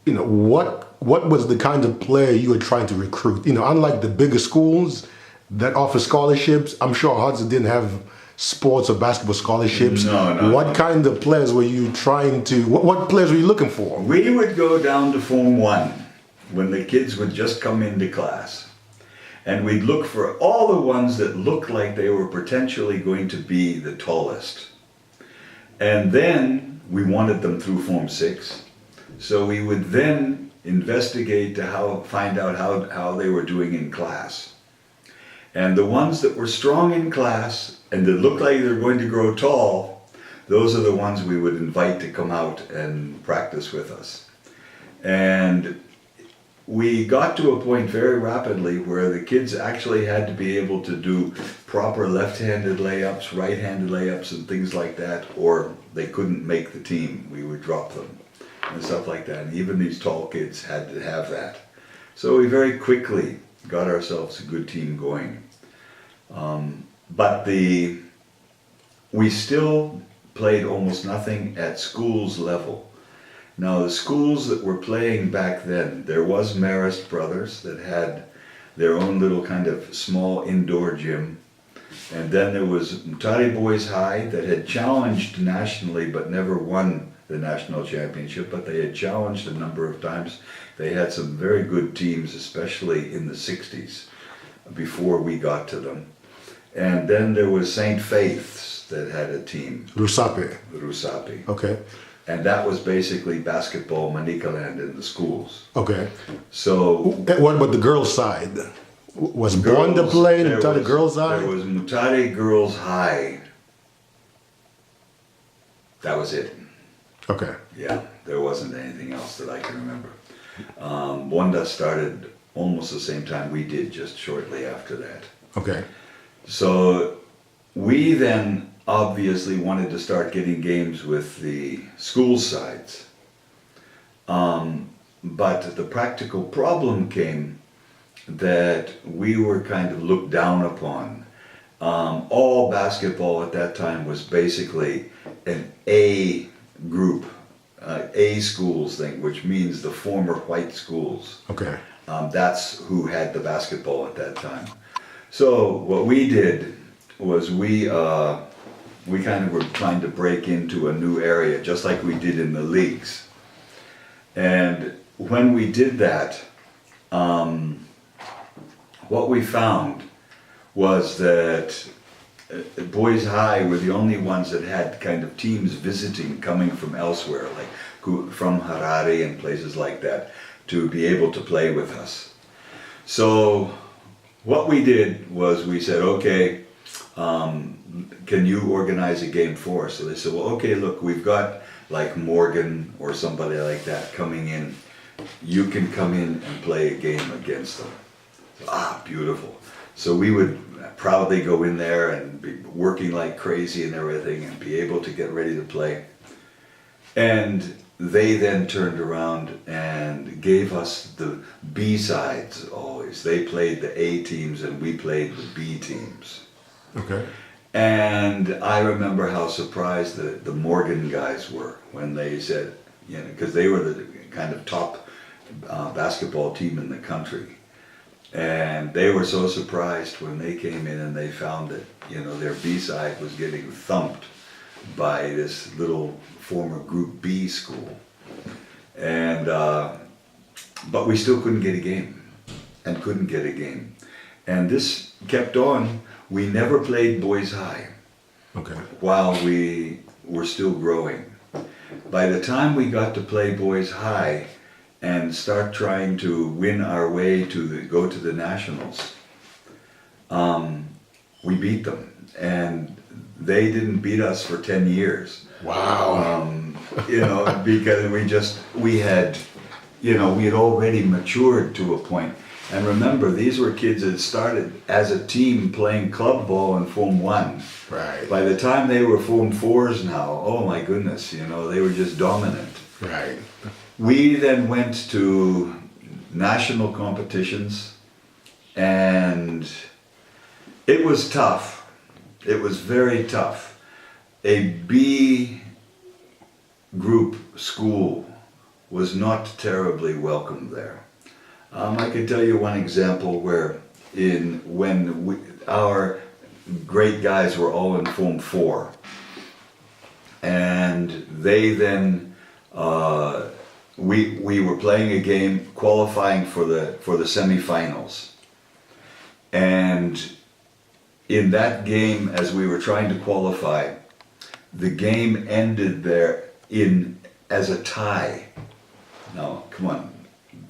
what was the kind of player you were trying to recruit? Unlike the bigger schools that offer scholarships, I'm sure Hartzell didn't have sports or basketball scholarships. No. What kind of players were you trying to, what players were you looking for? We would go down to Form 1 when the kids would just come into class. And we'd look for all the ones that looked like they were potentially going to be the tallest. And then we wanted them through Form 6. So we would then investigate to find out how they were doing in class. And the ones that were strong in class and that looked like they're going to grow tall, those are the ones we would invite to come out and practice with us. And we got to a point very rapidly where the kids actually had to be able to do proper left-handed layups, right-handed layups and things like that, or they couldn't make the team. We would drop them and stuff like that. And even these tall kids had to have that. So we very quickly got ourselves a good team going. But we still played almost nothing at schools level. Now the schools that were playing back then, there was Marist Brothers that had their own little kind of small indoor gym. And then there was Mutare Boys High that had challenged nationally but never won the national championship, but they had challenged a number of times. They had some very good teams, especially in the 60s, before we got to them. And then there was St. Faith's that had a team. Rusape. Okay. And that was basically basketball Manicaland in the schools. Okay. So what about the girls' side? Was born to play Mutare Girls High? There was Mutare Girls High. That was it. Okay. Yeah, there wasn't anything else that I can remember. Wanda started almost the same time we did, just shortly after that. Okay. So we then obviously wanted to start getting games with the school sides. But the practical problem came that we were kind of looked down upon. All basketball at that time was basically an A group, A schools thing, which means the former white schools. Okay. That's who had the basketball at that time. So what we did was we kind of were trying to break into a new area, just like we did in the leagues. And when we did that, what we found was that Boys High were the only ones that had kind of teams visiting coming from elsewhere, like from Harare and places like that, to be able to play with us. So what we did was we said, okay, can you organize a game for us? So they said, well, okay, look, we've got like Morgan or somebody like that coming in. You can come in and play a game against them. Beautiful. So we would proudly go in there and be working like crazy and everything and be able to get ready to play. And they then turned around and gave us the B sides always. They played the A teams and we played the B teams. Okay. And I remember how surprised the Morgan guys were when they said, because they were the kind of top basketball team in the country. And they were so surprised when they came in and they found that, their B side was getting thumped by this little former Group B school. And, but we still couldn't get a game And this kept on. We never played Boys High. Okay. While we were still growing. By the time we got to play Boys High and start trying to win our way to go to the nationals, we beat them. And they didn't beat us for 10 years. Wow. Because we had already matured to a point. And remember, these were kids that started as a team playing club ball in Form 1. Right. By the time they were Form 4s now, oh my goodness, they were just dominant. Right. We then went to national competitions, and it was tough. It was very tough. A B group school was not terribly welcome there. I could tell you one example where our great guys were all in Form 4, and they then we were playing a game qualifying for the semifinals, and in that game, as we were trying to qualify, the game ended there as a tie. Now, come on,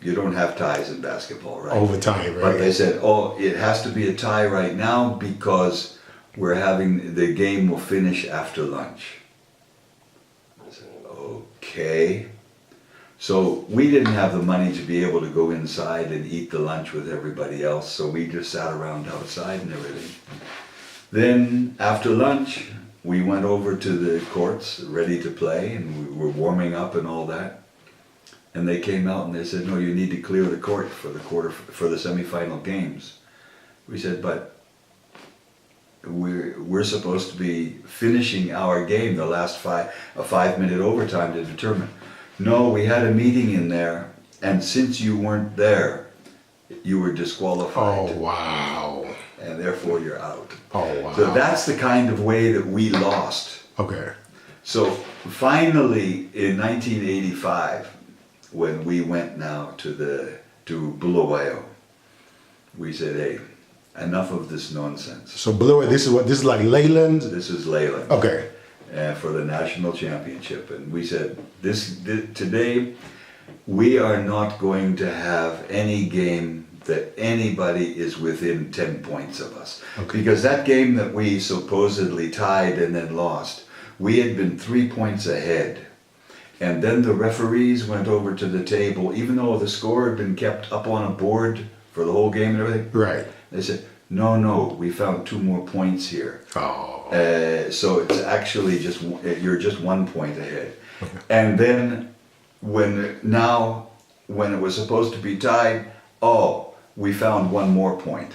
you don't have ties in basketball, right? Overtime, right? But they said, oh, it has to be a tie right now because the game will finish after lunch. I said, okay. So we didn't have the money to be able to go inside and eat the lunch with everybody else, so we just sat around outside and everything. Then after lunch, we went over to the courts ready to play, and we were warming up and all that. And they came out and they said, no, you need to clear the court for the semifinal games. We said, but we're supposed to be finishing our game, the last a 5-minute overtime to determine. No, we had a meeting in there, and since you weren't there, you were disqualified. Oh, wow. And therefore you're out. Oh, wow. So that's the kind of way that we lost. Okay. So finally, in 1985, when we went now to Bulawayo, we said, hey, enough of this nonsense. So Bulawayo, this is like Leyland? This is Leyland. Okay. For the national championship. And we said, today, we are not going to have any game that anybody is within 10 points of us. Okay. Because that game that we supposedly tied and then lost, we had been 3 points ahead. And then the referees went over to the table, even though the score had been kept up on a board for the whole game and everything. Right. They said, no, we found 2 more points here. Oh. So it's actually you're just 1 point ahead. Okay. And then when it was supposed to be tied, we found 1 more point.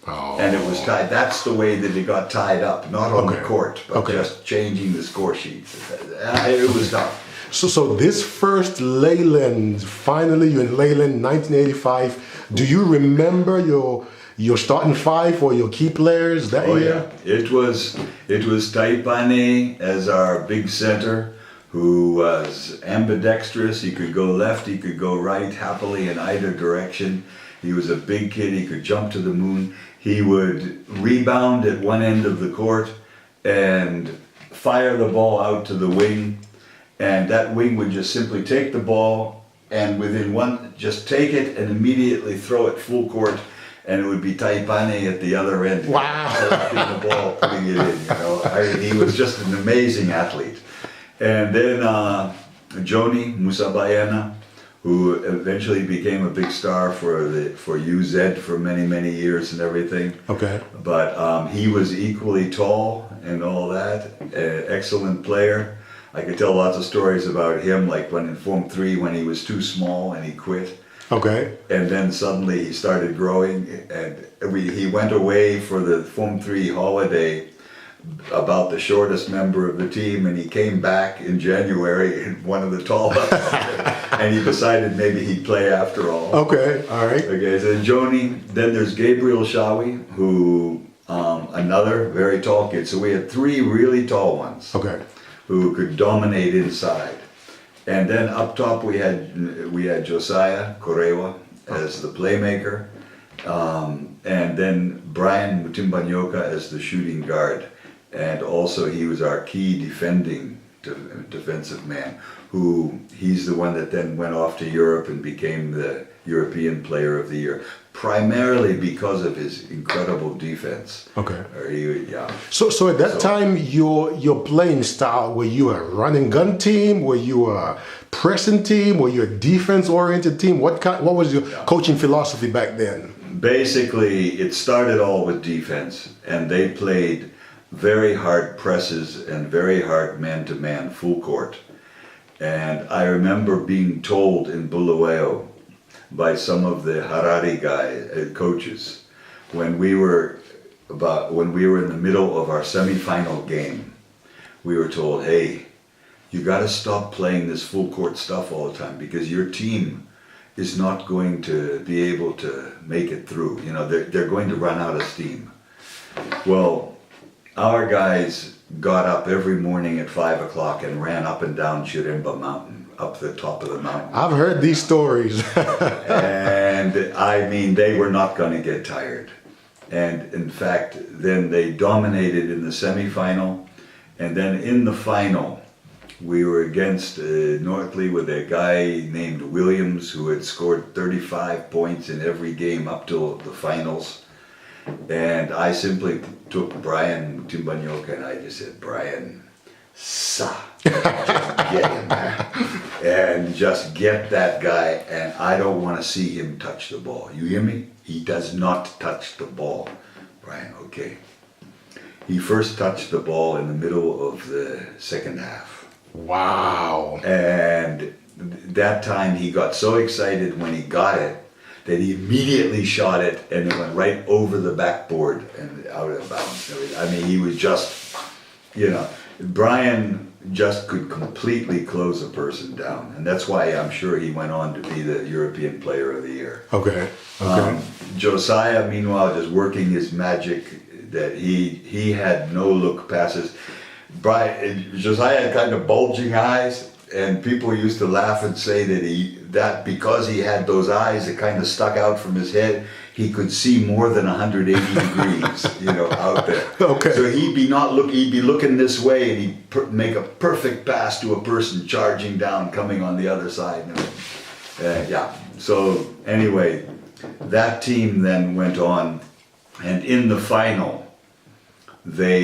Oh. And it was tied. That's the way that it got tied up, not on the court, but just changing the score sheet. It was tough. So this first Leyland, finally you're in Leyland, 1985. Do you remember your starting 5 or your key players that year? Yeah. It was Taipane as our big center, who was ambidextrous. He could go left, he could go right, happily in either direction. He was a big kid, he could jump to the moon. He would rebound at one end of the court and fire the ball out to the wing. And that wing would just simply take the ball and just take it and immediately throw it full court. And it would be Taipane at the other end. Wow. Collecting the ball, putting it in, he was just an amazing athlete. And then Joni Musabayana, who eventually became a big star for UZ for many, many years and everything. Okay. But he was equally tall and all that, excellent player. I could tell lots of stories about him, like when in Form 3 when he was too small and he quit. Okay. And then suddenly he started growing, and he went away for the Form 3 holiday, about the shortest member of the team, and he came back in January in one of the tallest, and he decided maybe he'd play after all. Okay, all right. Okay, so Joni, then there's Gabriel Shawi, who, another very tall kid. So we had 3 really tall ones. Okay. Who could dominate inside. And then up top we had Josiah Korewa as the playmaker, and then Brian Mutimbanyoka as the shooting guard, and also he was our key defensive man. He's the one that then went off to Europe and became the European Player of the Year, primarily because of his incredible defense. Okay. Yeah. So at that time, your playing style, were you a run and gun team? Were you a pressing team? Were you a defense-oriented team? What was your coaching philosophy back then? Basically, it started all with defense, and they played very hard presses and very hard man-to-man full court. And I remember being told in Bulawayo by some of the Harare coaches, when we were in the middle of our semifinal game, we were told, hey, you got to stop playing this full court stuff all the time, because your team is not going to be able to make it through. You know, they're going to run out of steam. Well, our guys got up every morning at 5 o'clock and ran up and down Chiremba Mountain, up the top of the mountain. I've heard these stories. And I mean, they were not going to get tired. And in fact, then they dominated in the semifinal. And then in the final, we were against Northley with a guy named Williams, who had scored 35 points in every game up till the finals. And I simply took Brian Timbanyoka and I just said, Brian, sa, just get him, man. And just get that guy, and I don't want to see him touch the ball. You hear me? He does not touch the ball. Brian, okay. He first touched the ball in the middle of the second half. Wow. And that time he got so excited when he got it that he immediately shot it, and it went right over the backboard and out of bounds. I mean, he was just, you know, Brian just could completely close a person down. And that's why I'm sure he went on to be the European Player of the Year. Okay. Okay. Josiah, meanwhile, just working his magic, that he had no look passes. Josiah had kind of bulging eyes, and people used to laugh and say that because he had those eyes that kind of stuck out from his head, he could see more than 180 degrees, you know, out there. Okay. So he'd be looking this way, and he'd make a perfect pass to a person charging down, coming on the other side. Yeah. So anyway, that team then went on, and in the final, they